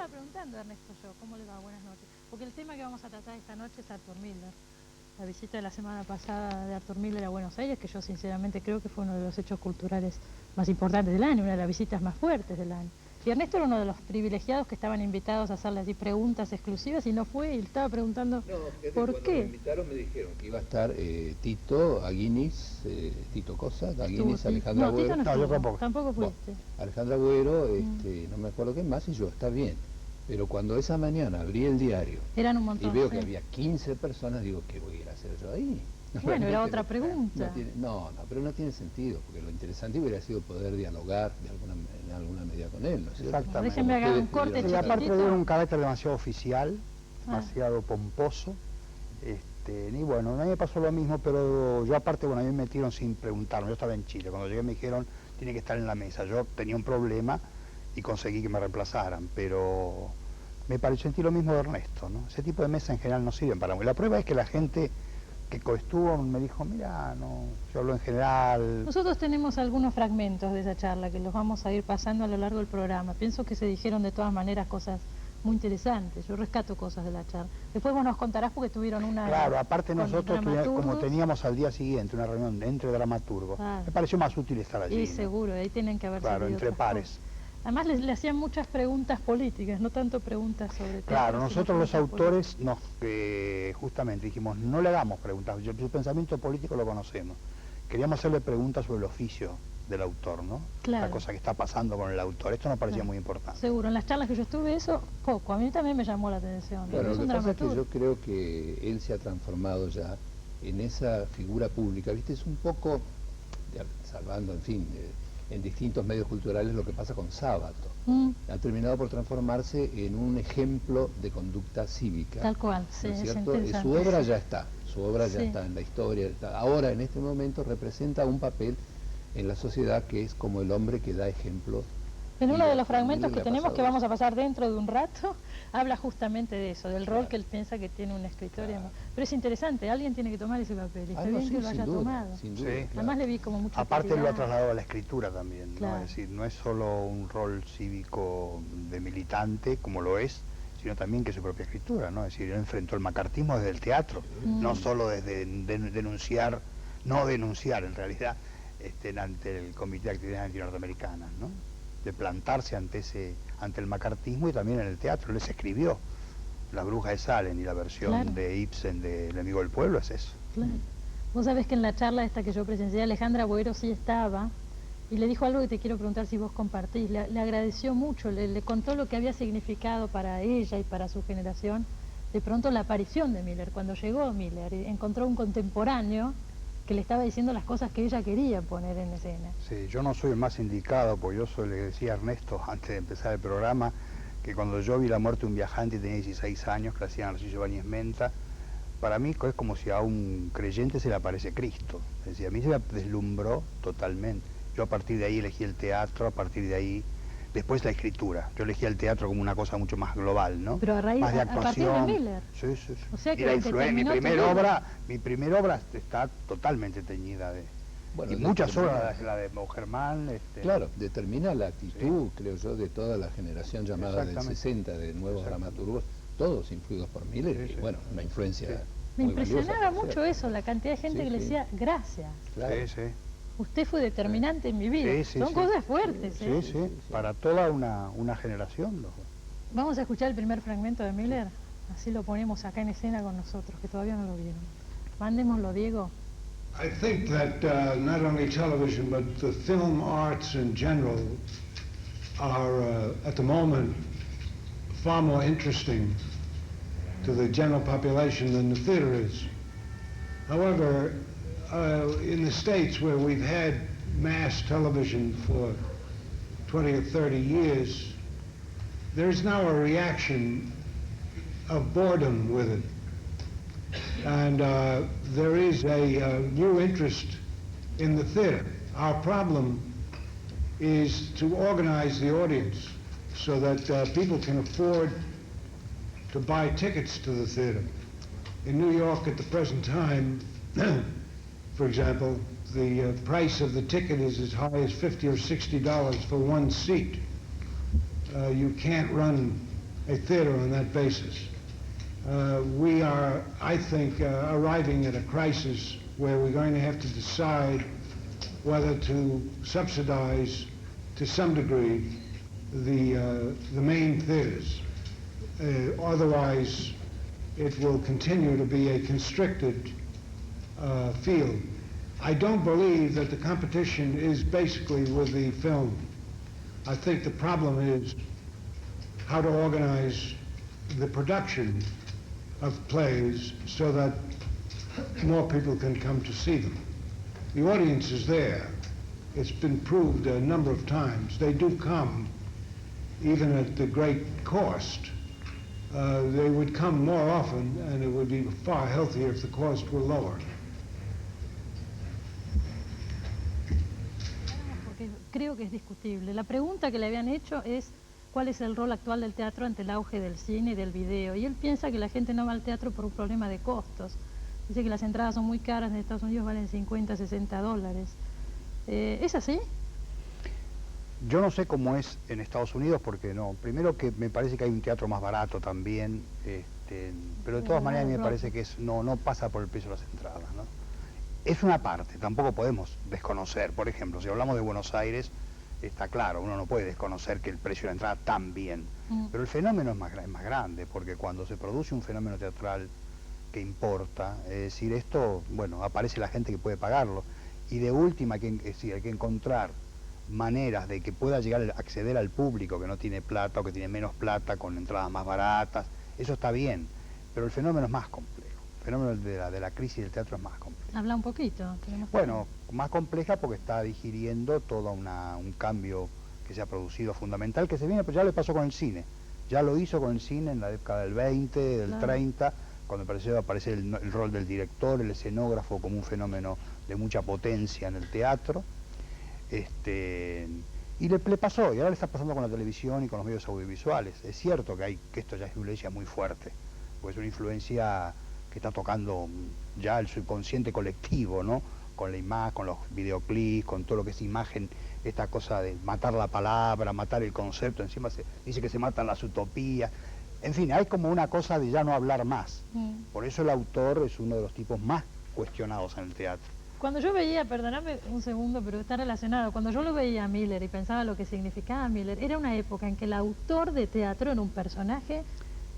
estaba preguntando, Ernesto, yo, ¿cómo le va? Buenas noches. Porque el tema que vamos a tratar esta noche es Arthur Miller. La visita de la semana pasada de Arthur Miller a Buenos Aires, que yo sinceramente creo que fue uno de los hechos culturales más importantes del año, una de las visitas más fuertes del año. Y Ernesto era uno de los privilegiados que estaban invitados a hacerle así preguntas exclusivas y no fue, y le estaba preguntando por qué. Cuando me invitaron me dijeron que iba a estar Tito, Aguinis, Tito Cosa, Aguinis, Alejandra Agüero. No, yo tampoco fuiste. Bueno, Alejandra Agüero, no me acuerdo qué más, y yo, está bien. Pero cuando esa mañana abrí el diario Eran un montón, y veo que había 15 personas, digo, ¿qué voy a ir a hacer yo ahí? Bueno, era otra pregunta. Pero no tiene sentido, porque lo interesante hubiera sido poder dialogar en alguna medida con él, ¿no es cierto? Exactamente. Déjenme hacer un corte chiquitito. Y aparte de un carácter demasiado oficial, demasiado pomposo, y bueno, a mí me pasó lo mismo, pero yo aparte, bueno, a mí me metieron sin preguntarme. Yo estaba en Chile, cuando llegué me dijeron, tiene que estar en la mesa. Yo tenía un problema y conseguí que me reemplazaran, pero me pareció sentir lo mismo de Ernesto, ¿no? Ese tipo de mesas en general no sirven para mí. La prueba es que la gente que coestuvo me dijo, mira, no, yo hablo en general. Nosotros tenemos algunos fragmentos de esa charla que los vamos a ir pasando a lo largo del programa. Pienso que se dijeron de todas maneras cosas muy interesantes. Yo rescato cosas de la charla. Después vos nos contarás porque tuvieron una... Claro, aparte nosotros, como teníamos al día siguiente una reunión entre dramaturgos, me pareció más útil estar allí. Sí, seguro, ahí tienen que haber Claro, entre pares. Además le hacían muchas preguntas políticas, no tanto preguntas sobre teatro. Claro, nosotros los autores justamente dijimos, no le hagamos preguntas, el pensamiento político lo conocemos. Queríamos hacerle preguntas sobre el oficio del autor, ¿no? Claro. La cosa que está pasando con el autor, esto nos parecía muy importante. Seguro, en las charlas que yo estuve eso, poco, a mí también me llamó la atención. Bueno, lo que pasa es que yo creo que él se ha transformado ya en esa figura pública, ¿viste? Es un poco, salvando, en fin, en distintos medios culturales lo que pasa con Sábato. Ha terminado por transformarse en un ejemplo de conducta cívica. Tal cual, sí, ¿no es es cierto? interesante. Su obra ya está, está en la historia. Ahora, en este momento, representa un papel en la sociedad que es como el hombre que da ejemplo. En uno de los fragmentos que tenemos, que vamos a pasar dentro de un rato, habla justamente de eso, del rol que él piensa que tiene un escritor. Pero es interesante, alguien tiene que tomar ese papel, está bien que lo haya tomado. Sin duda, sí. Además le vi como mucha aparte actividad. lo ha trasladado a la escritura también, claro. ¿no? Es decir, no es solo un rol cívico de militante, como lo es, sino también que su propia escritura, ¿no? Es decir, él enfrentó el macartismo desde el teatro, no solo desde denunciar, no denunciar en realidad, ante el Comité de Actividades Antinorteamericanas, ¿no? De plantarse ante el macartismo y también en el teatro. Él les escribió La Bruja de Salem y la versión de Ibsen de El Enemigo del Pueblo es eso. Claro. Vos sabés que en la charla esta que yo presencié, Alejandra Agüero sí estaba y le dijo algo que te quiero preguntar si vos compartís. Le agradeció mucho, le contó lo que había significado para ella y para su generación de pronto la aparición de Miller. Cuando llegó Miller, encontró un contemporáneo que le estaba diciendo las cosas que ella quería poner en escena. Sí, yo no soy el más indicado, porque yo le decía a Ernesto antes de empezar el programa que cuando yo vi La muerte de un viajante y tenía 16 años, que la hacía Narciso Ibáñez Menta, para mí es como si a un creyente se le aparece Cristo. Es decir, a mí se me deslumbró totalmente. Yo a partir de ahí elegí el teatro, a partir de ahí, después la escritura. Yo elegí el teatro como una cosa mucho más global, ¿no? Pero a raíz, más de actuación, a partir de Miller. Sí. O sea que mi primera obra está totalmente teñida de... Bueno, y muchas obras, la de Germán... Claro, determina la actitud, creo yo, de toda la generación llamada del 60 de nuevos dramaturgos, todos influidos por Miller, y bueno, una influencia me muy impresionaba valiosa, mucho eso, la cantidad de gente que le decía gracias. Claro. Usted fue determinante en mi vida. Son cosas fuertes. Sí, para toda una generación. ¿No? Vamos a escuchar el primer fragmento de Miller, así lo ponemos acá en escena con nosotros, que todavía no lo vieron. Mándemoslo, Diego. I think that not only television, but the film arts in general are, at the moment, far more interesting to the general population than the theater is. However, in the States, where we've had mass television for 20 or 30 years, there is now a reaction of boredom with it. And there is a new interest in the theater. Our problem is to organize the audience so that people can afford to buy tickets to the theater. In New York at the present time, for example, the price of the ticket is as high as $50 or $60 for one seat. You can't run a theater on that basis. We are, I think, arriving at a crisis where we're going to have to decide whether to subsidize, to some degree, the main theaters. Otherwise, it will continue to be a constricted field. I don't believe that the competition is basically with the film. I think the problem is how to organize the production of plays so that more people can come to see them. The audience is there. It's been proved a number of times. They do come, even at the great cost. They would come more often, and it would be far healthier if the cost were lower. Porque creo que es discutible. La pregunta que le habían hecho es cuál es el rol actual del teatro ante el auge del cine y del video. Y él piensa que la gente no va al teatro por un problema de costos. Dice que las entradas son muy caras, en Estados Unidos valen 50, 60 dólares. ¿Es así? Yo no sé cómo es en Estados Unidos porque no. Primero que me parece que hay un teatro más barato también, pero de todas maneras me parece que no pasa por el precio de las entradas, ¿no? Es una parte, tampoco podemos desconocer. Por ejemplo, si hablamos de Buenos Aires, está claro, uno no puede desconocer que el precio de la entrada también. Pero el fenómeno es más grande, porque cuando se produce un fenómeno teatral que importa, es decir, esto, bueno, aparece la gente que puede pagarlo. Y de última, es decir, hay que encontrar maneras de que pueda llegar a acceder al público que no tiene plata o que tiene menos plata con entradas más baratas. Eso está bien, pero el fenómeno es más complejo. El fenómeno de la crisis del teatro es más complejo. Habla un poquito. Bueno, más compleja porque está digiriendo todo un cambio que se ha producido fundamental, que se viene, pero ya le pasó con el cine. Ya lo hizo con el cine en la década del 20, del 30, cuando empezó a aparecer el rol del director, el escenógrafo como un fenómeno de mucha potencia en el teatro. Y le pasó, y ahora le está pasando con la televisión y con los medios audiovisuales. Es cierto que esto ya es influencia muy fuerte, porque es una influencia que está tocando ya el subconsciente colectivo, ¿no? Con la imagen, con los videoclips, con todo lo que es imagen, esta cosa de matar la palabra, matar el concepto, encima se dice que se matan las utopías. En fin, hay como una cosa de ya no hablar más. Por eso el autor es uno de los tipos más cuestionados en el teatro. Cuando yo veía, perdóname un segundo, pero está relacionado, cuando yo lo veía a Miller y pensaba lo que significaba Miller, era una época en que el autor de teatro era un personaje,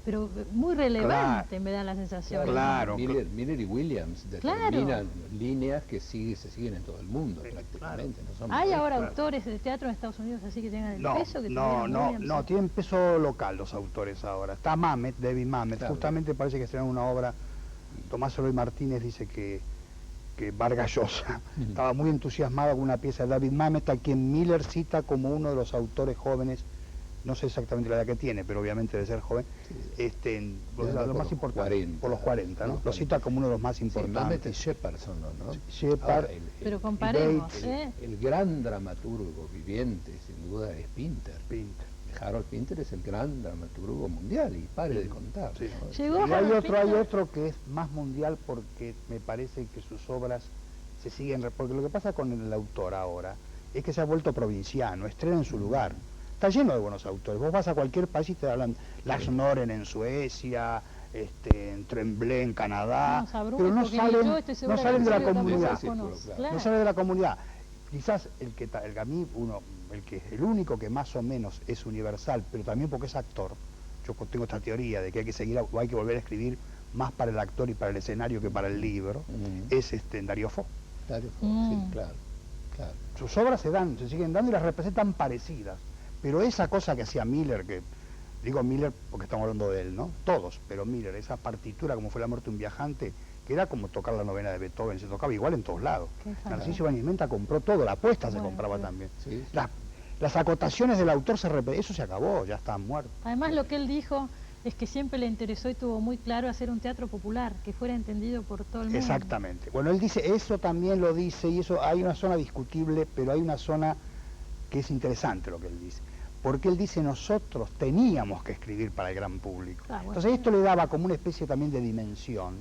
pero muy relevante, me da la sensación. Claro. Miller y Williams determinan líneas que se siguen en todo el mundo, prácticamente. No son ¿Hay ahora autores de teatro en Estados Unidos así que tengan el peso que tuvieron Williams? No, tienen peso local los autores ahora. Está David Mamet, claro. Justamente parece que estrenaron una obra. Tomás Eloy Martínez dice que Vargas Llosa estaba muy entusiasmado con una pieza de David Mamet, a quien Miller cita como uno de los autores jóvenes, no sé exactamente la edad que tiene, pero obviamente debe ser joven, lo más importante, por los 40, ¿no? Lo cita como uno de los más importantes. Mamet y Shepard son, ¿no? Shepard, pero comparemos, el gran dramaturgo viviente, sin duda, es Pinter. Harold Pinter es el gran dramaturgo mundial, y pare de contar. Sí. ¿No? Y hay otro que es más mundial porque me parece que sus obras se siguen... Porque lo que pasa con el autor ahora es que se ha vuelto provinciano, estrena en su lugar. Está lleno de buenos autores. Vos vas a cualquier país y te hablan Lars Noren en Suecia, en Tremblay en Canadá, pero no salen de la comunidad. No salen de la comunidad. Quizás el único que más o menos es universal, pero también porque es actor. Yo tengo esta teoría de que hay que seguir o hay que volver a escribir más para el actor y para el escenario que para el libro. Es Dario Fo. Dario Fo, sí, claro. Sus obras se siguen dando y las representan parecidas. Pero esa cosa que hacía Miller, que digo Miller porque estamos hablando de él, ¿no? Todos, pero Miller, esa partitura como fue La muerte de un viajante, que era como tocar la novena de Beethoven, se tocaba igual en todos lados. Narciso Ibáñez Menta compró todo, la apuesta se compraba también. Sí. Las acotaciones del autor eso se acabó, ya están muertos. Además lo que él dijo es que siempre le interesó y tuvo muy claro hacer un teatro popular, que fuera entendido por todo el mundo. Exactamente. Bueno, él dice, eso también lo dice, y eso hay una zona discutible, pero hay una zona que es interesante lo que él dice. Porque él dice, nosotros teníamos que escribir para el gran público. Entonces esto le daba como una especie también de dimensión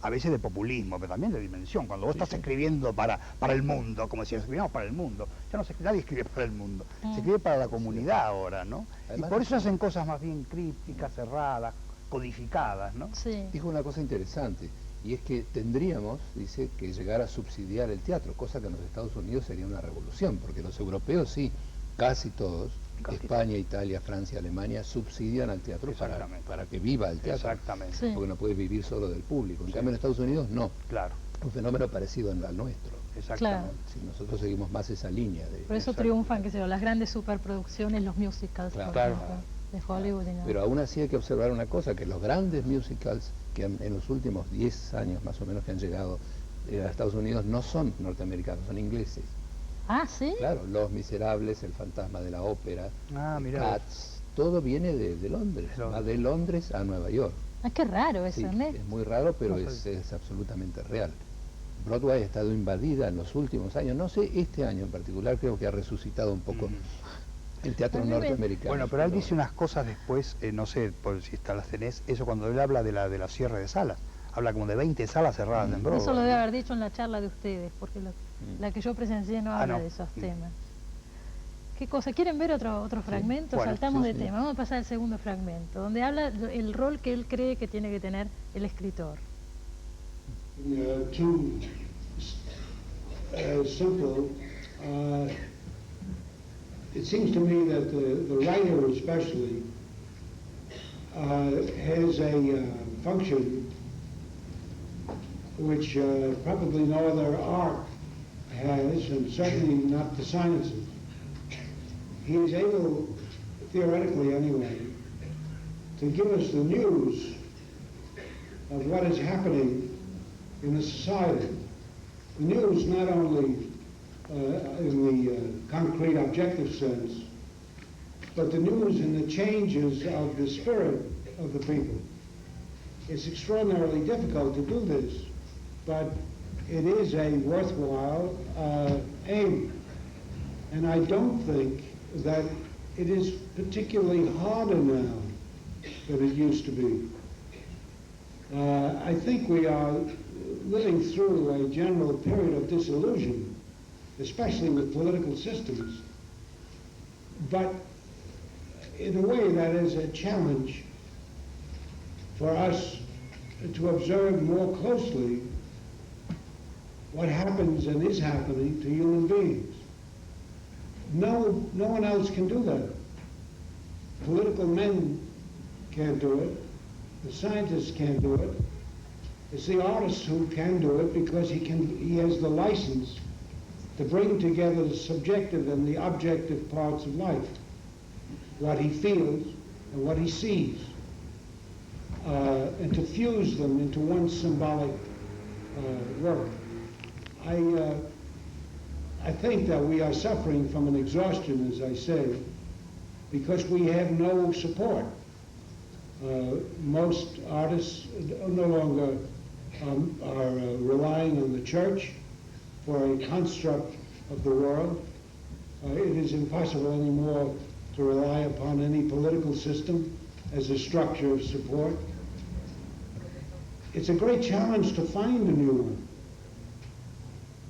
a veces de populismo, pero también de dimensión. Cuando vos Sí, estás sí. escribiendo para el mundo, como si escribiéramos para el mundo, ya no se, nadie escribe para el mundo, se escribe para la comunidad ahora, ¿no? Además, y por eso hacen cosas más bien crípticas, cerradas, codificadas, ¿no? Sí. Dijo una cosa interesante, y es que tendríamos, dice, que llegar a subsidiar el teatro, cosa que en los Estados Unidos sería una revolución, porque los europeos sí, casi todos, Casi España, Italia, Francia, Alemania, subsidian al teatro Exactamente. para que viva el teatro. Exactamente, Sí. Porque no puede vivir solo del público. En Sí. cambio en Estados Unidos no. claro, Un fenómeno parecido al nuestro. exactamente. Si nosotros seguimos más esa línea de... Por eso Exacto. triunfan, qué sé yo, las grandes superproducciones, los musicals, Claro. por Claro. ejemplo, de Hollywood. Y no. Pero aún así hay que observar una cosa, que los grandes musicals que en los últimos 10 años más o menos que han llegado a Estados Unidos no son norteamericanos, son ingleses. Ah, ¿sí? Claro, Los Miserables, El Fantasma de la Ópera, Ah, mirá. Cats, todo viene de Londres, De Londres. va de Londres a Nueva York. Ah, qué raro eso, Sí, ¿no? es muy raro, pero No es absolutamente real. Broadway ha estado invadida en los últimos años, no sé, este año en particular creo que ha resucitado un poco el teatro A mí me- norteamericano. Bueno, pero él dice unas cosas después, no sé por si las tenés, eso cuando él habla de la cierre de salas, habla como de 20 salas cerradas en Broadway. Eso lo debe haber dicho en la charla de ustedes, porque la que yo presencié no habla no. de esos temas. ¿Qué cosa? ¿Quieren ver otro fragmento? Bueno, Saltamos sí, de sí. tema. Vamos a pasar al segundo fragmento, donde habla el rol que él cree que tiene que tener el escritor. Too simple. It seems to me that the writer especially has a function which probably no other art has, and certainly not the sciences. He is able, theoretically anyway, to give us the news of what is happening in a society. The news not only in the concrete objective sense, but the news in the changes of the spirit of the people. It's extraordinarily difficult to do this, but it is a worthwhile aim. And I don't think that it is particularly harder now than it used to be. I think we are living through a general period of disillusion, especially with political systems. But in a way that is a challenge for us to observe more closely what happens and is happening to human beings. No one else can do that. Political men can't do it. The scientists can't do it. It's the artist who can do it because he has the license to bring together the subjective and the objective parts of life, what he feels and what he sees, and to fuse them into one symbolic work. I think that we are suffering from an exhaustion, as I say, because we have no support. Most artists no longer are relying on the church for a construct of the world. It is impossible anymore to rely upon any political system as a structure of support. It's a great challenge to find a new one.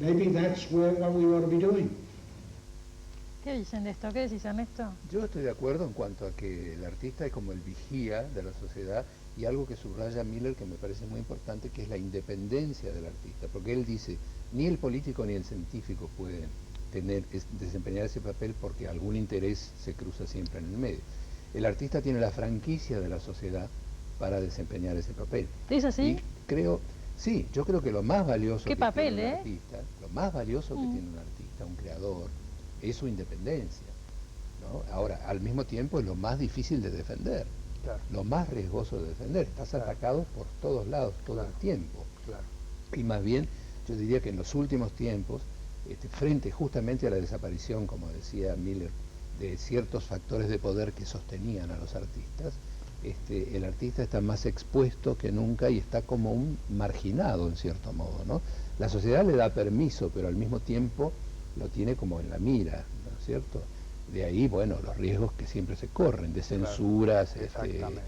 Maybe that's what we ought to be doing. ¿Qué dicen de esto? ¿Qué decís, Ernesto? Yo estoy de acuerdo en cuanto a que el artista es como el vigía de la sociedad, y algo que subraya Miller que me parece muy importante, que es la independencia del artista, porque él dice, ni el político ni el científico pueden desempeñar ese papel porque algún interés se cruza siempre en el medio. El artista tiene la franquicia de la sociedad para desempeñar ese papel. ¿Es así? Y creo, sí, yo creo que lo más valioso ¿Qué que papel, tiene un eh? artista, lo más valioso que tiene un artista, un creador, es su independencia, ¿no? Ahora, al mismo tiempo es lo más difícil de defender, Claro. lo más riesgoso de defender. Estás Claro. atacado por todos lados, todo Claro. el tiempo. Claro. Y más bien, yo diría que en los últimos tiempos, frente justamente a la desaparición, como decía Miller, de ciertos factores de poder que sostenían a los artistas, el artista está más expuesto que nunca y está como un marginado en cierto modo, ¿no? La sociedad le da permiso, pero al mismo tiempo lo tiene como en la mira, ¿no es cierto? De ahí, bueno, los riesgos que siempre se corren, de censuras, Exactamente.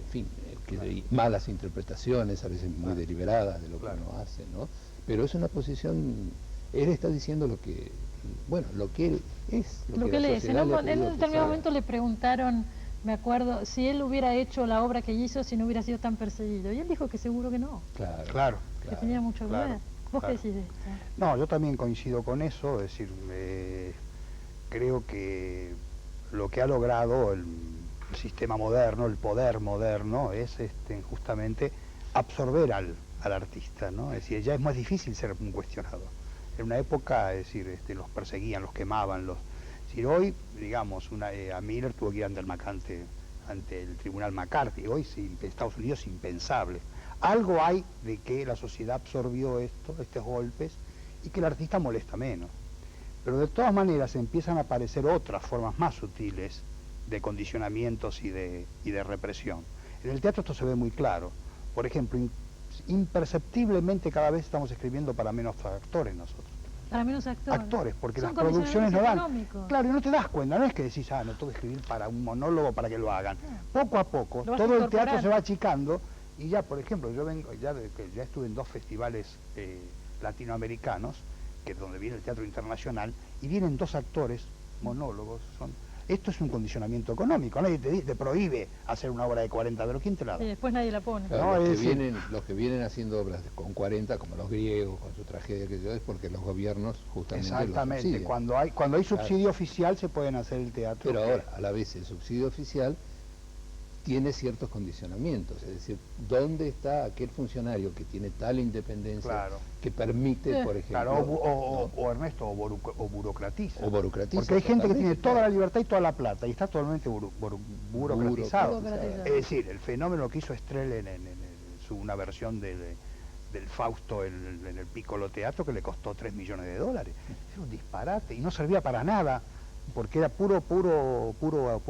en fin, hay malas interpretaciones, a veces muy deliberadas de lo que uno hace, ¿no? Pero es una posición, él está diciendo lo que, bueno, lo que él es, lo que él es. En un determinado momento le preguntaron, me acuerdo, si él hubiera hecho la obra que hizo, si no hubiera sido tan perseguido. Y él dijo que seguro que no. Claro. Que tenía mucho que ver. ¿Vos qué decís de esto? No, yo también coincido con eso, es decir, creo que lo que ha logrado el sistema moderno, el poder moderno, es justamente absorber al artista, ¿no? Es decir, ya es más difícil ser un cuestionado. En una época, es decir, los perseguían, los quemaban, es decir, hoy, digamos, a Miller tuvo que ir ante el tribunal McCarthy, hoy en Estados Unidos es impensable. Algo hay de que la sociedad absorbió estos golpes, y que el artista molesta menos. Pero de todas maneras empiezan a aparecer otras formas más sutiles de condicionamientos y de represión. En el teatro esto se ve muy claro. Por ejemplo, imperceptiblemente cada vez estamos escribiendo para menos actores nosotros. Para menos actores. Actores, porque son las producciones no dan. Económicos. Claro, y no te das cuenta, no es que decís, no tengo que escribir para un monólogo para que lo hagan. Poco a poco, todo el teatro se va achicando, y ya, por ejemplo, yo vengo, ya estuve en 2 festivales latinoamericanos, que es donde viene el teatro internacional, y vienen 2 actores, monólogos, esto es un condicionamiento económico, nadie te prohíbe hacer una obra de 40, pero ¿quién te la da? Y después nadie la pone. Claro, los que vienen haciendo obras con 40, como los griegos, con su tragedia, es porque los gobiernos justamente exactamente, los subsidian. Cuando hay subsidio oficial se pueden hacer el teatro. Pero ahora, a la vez, el subsidio oficial tiene ciertos condicionamientos, es decir, ¿dónde está aquel funcionario que tiene tal independencia que permite, por ejemplo... o Ernesto, o burocratiza. O burocratiza. Porque hay gente que tiene toda la libertad y toda la plata, y está totalmente burocratizado. Es decir, el fenómeno que hizo Strel en una versión del Fausto en el Piccolo Teatro, que le costó $3 millones. Era un disparate, y no servía para nada, porque era pura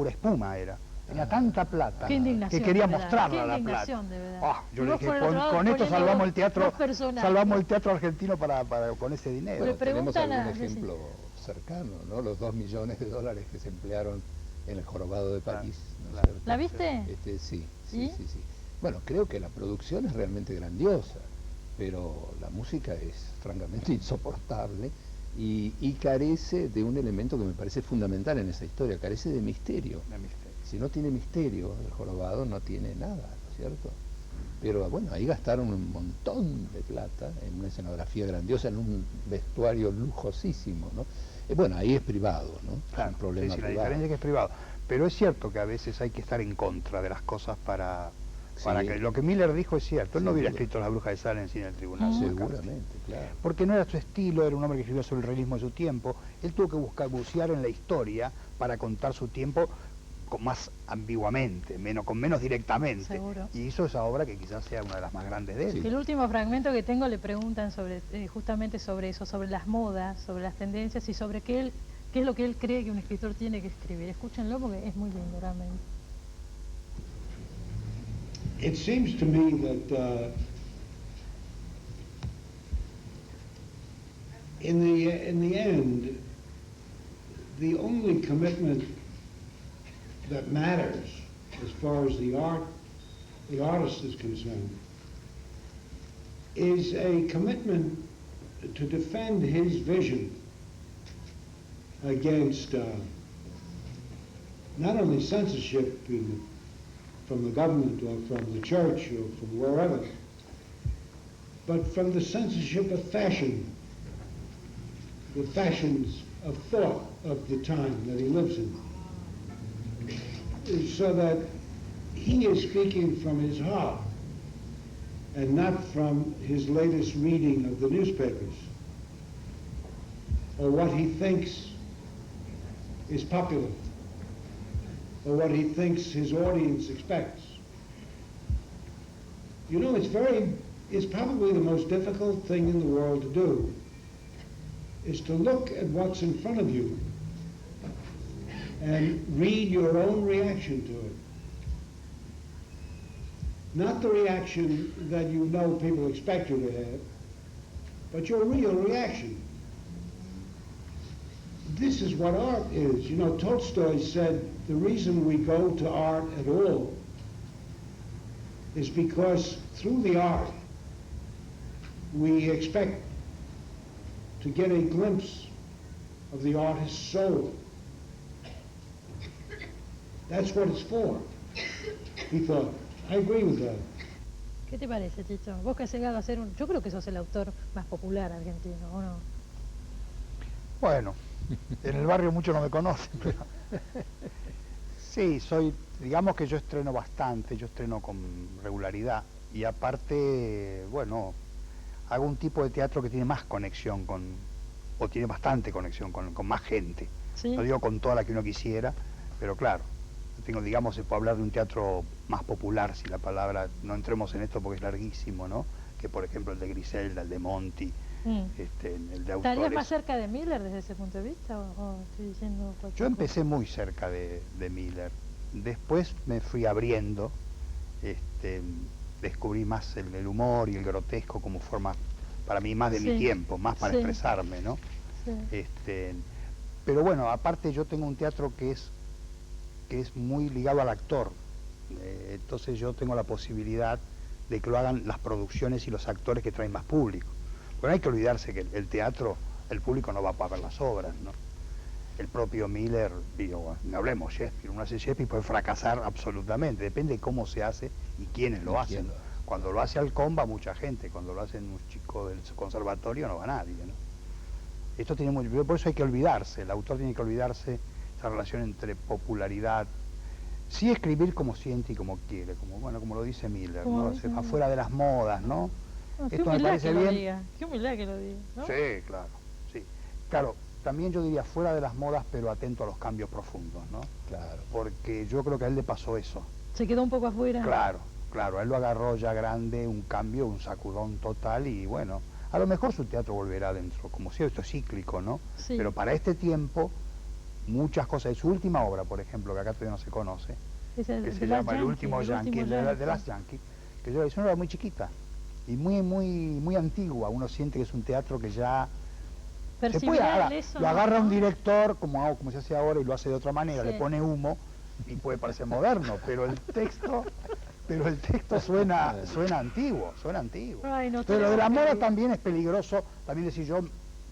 espuma era. Tenía tanta plata que quería mostrarla la plata. Yo le dije, con esto salvamos el teatro argentino con ese dinero. Bueno, tenemos algún ejemplo cercano, ¿no? Los $2 millones que se emplearon en El Jorobado de París. ¿No es cierto? ¿La viste? Sí. Bueno, creo que la producción es realmente grandiosa, pero la música es francamente insoportable y carece de un elemento que me parece fundamental en esa historia, carece de misterio. Si no tiene misterio, El Jorobado no tiene nada, ¿no es cierto? Pero bueno, ahí gastaron un montón de plata en una escenografía grandiosa, en un vestuario lujosísimo, ¿no? Bueno, ahí es privado, ¿no? Claro, es un problema privado. La diferencia es que es privado. Pero es cierto que a veces hay que estar en contra de las cosas para que... Lo que Miller dijo es cierto, él no hubiera escrito La Bruja de Salem sin el tribunal. Seguramente, claro. Porque no era su estilo, era un hombre que escribió sobre el realismo de su tiempo. Él tuvo que bucear en la historia para contar su tiempo más ambiguamente, con menos directamente. Seguro. Y hizo esa obra que quizás sea una de las más grandes de él. El último fragmento que tengo le preguntan justamente sobre eso, sobre las modas, sobre las tendencias y sobre qué es lo que él cree que un escritor tiene que escribir. Escúchenlo porque es muy lindo realmente. It seems to me that in the end, the only commitment that matters as far as the artist is concerned is a commitment to defend his vision against not only censorship from the government or from the church or from wherever, but from the censorship of fashion, the fashions of thought of the time that he lives in. So that he is speaking from his heart and not from his latest reading of the newspapers or what he thinks is popular or what he thinks his audience expects. You know, it's probably the most difficult thing in the world to do, is to look at what's in front of you and read your own reaction to it. Not the reaction that you know people expect you to have, but your real reaction. This is what art is. You know, Tolstoy said the reason we go to art at all is because through the art, we expect to get a glimpse of the artist's soul. That's what it's for, he thought. I agree with that. ¿Qué te parece, Tito? Vos que has llegado a ser un... Yo creo que sos el autor más popular argentino, ¿o no? Bueno, en el barrio muchos no me conocen, pero... Sí, digamos que yo estreno bastante, yo estreno con regularidad y aparte, bueno, hago un tipo de teatro que tiene más conexión o tiene bastante conexión con más gente. ¿Sí? No digo con toda la que uno quisiera, pero claro, digamos, se puede hablar de un teatro más popular, si la palabra, no entremos en esto porque es larguísimo, ¿no? Que por ejemplo el de Griselda, el de Monti, el de autores. ¿Estarías más cerca de Miller desde ese punto de vista o estoy diciendo cualquier Yo empecé cosa? muy cerca de Miller, después me fui abriendo, descubrí más el humor y el grotesco como forma, para mí, más de mi tiempo, más para expresarme, ¿no? Sí. Pero bueno, aparte yo tengo un teatro que es muy ligado al actor, entonces yo tengo la posibilidad de que lo hagan las producciones y los actores que traen más público. Pero hay que olvidarse que el teatro, el público no va a ver las obras, ¿no? El propio Miller, digo, no hablemos Shakespeare, uno hace Shakespeare puede fracasar absolutamente, depende de cómo se hace y quiénes lo hacen. Cuando lo hace Halcón va mucha gente, cuando lo hacen un chico del conservatorio no va nadie, ¿no? Esto tiene mucho, por eso hay que olvidarse, el autor tiene que olvidarse esa relación entre popularidad, sí escribir como siente y como quiere, como lo dice Miller, ¿no? Afuera de las modas, ¿no? No, qué Esto me humildad parece que lo bien. diga, qué humildad que lo diga, ¿no? Sí, claro, sí. Claro, también yo diría fuera de las modas, pero atento a los cambios profundos, ¿no? Claro. Porque yo creo que a él le pasó eso. Se quedó un poco afuera. Claro, a él lo agarró ya grande, un cambio, un sacudón total y bueno, a lo mejor su teatro volverá dentro, como si esto es cíclico, ¿no? Sí. Pero para este tiempo, muchas cosas, de su última obra, por ejemplo, que acá todavía no se conoce, Es que se llama El último Yankee, de Last Yankee, que yo hice una obra muy chiquita y muy antigua, uno siente que es un teatro que ya se puede, lo agarra un director como se hace ahora y lo hace de otra manera, le pone humo y puede parecer moderno, pero el texto suena antiguo. Ay, no, pero lo de la moda también es peligroso, también decir yo,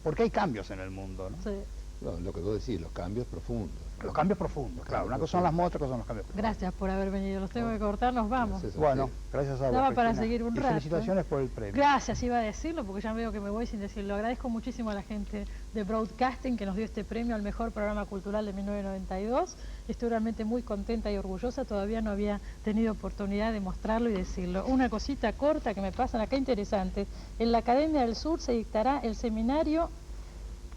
porque hay cambios en el mundo, ¿no? Sí. No, lo que vos decís, los cambios profundos. Los cambios profundos, claro, una cosa son las modas, otra cosa son los cambios profundos. Gracias por haber venido, los tengo que cortar, nos vamos. Bueno, gracias a vos, Daba para Cristina. seguir un Y rato. felicitaciones por el premio. Gracias, iba a decirlo porque ya veo que me voy sin decirlo. Agradezco muchísimo a la gente de Broadcasting que nos dio este premio al mejor programa cultural de 1992. Estoy realmente muy contenta y orgullosa, todavía no había tenido oportunidad de mostrarlo y decirlo. Una cosita corta que me pasan acá interesante. En la Academia del Sur se dictará el seminario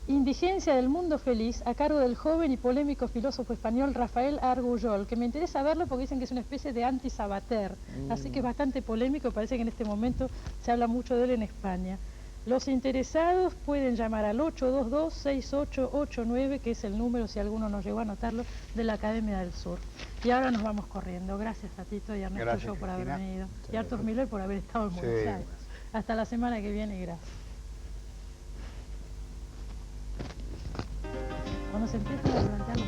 Indigencia del Mundo Feliz, a cargo del joven y polémico filósofo español Rafael Argullol, que me interesa verlo porque dicen que es una especie de anti-Sabater, así que es bastante polémico, parece que en este momento se habla mucho de él en España. Los interesados pueden llamar al 822-6889, que es el número, si alguno no llegó a anotarlo, de la Academia del Sur. Y ahora nos vamos corriendo. Gracias a Tito y a Ernesto Gracias, Yo por haber Cristina. venido. Y a Artur Miller por haber estado en Buenos Aires. Hasta la semana que viene y gracias. Cuando se empiezan a plantear los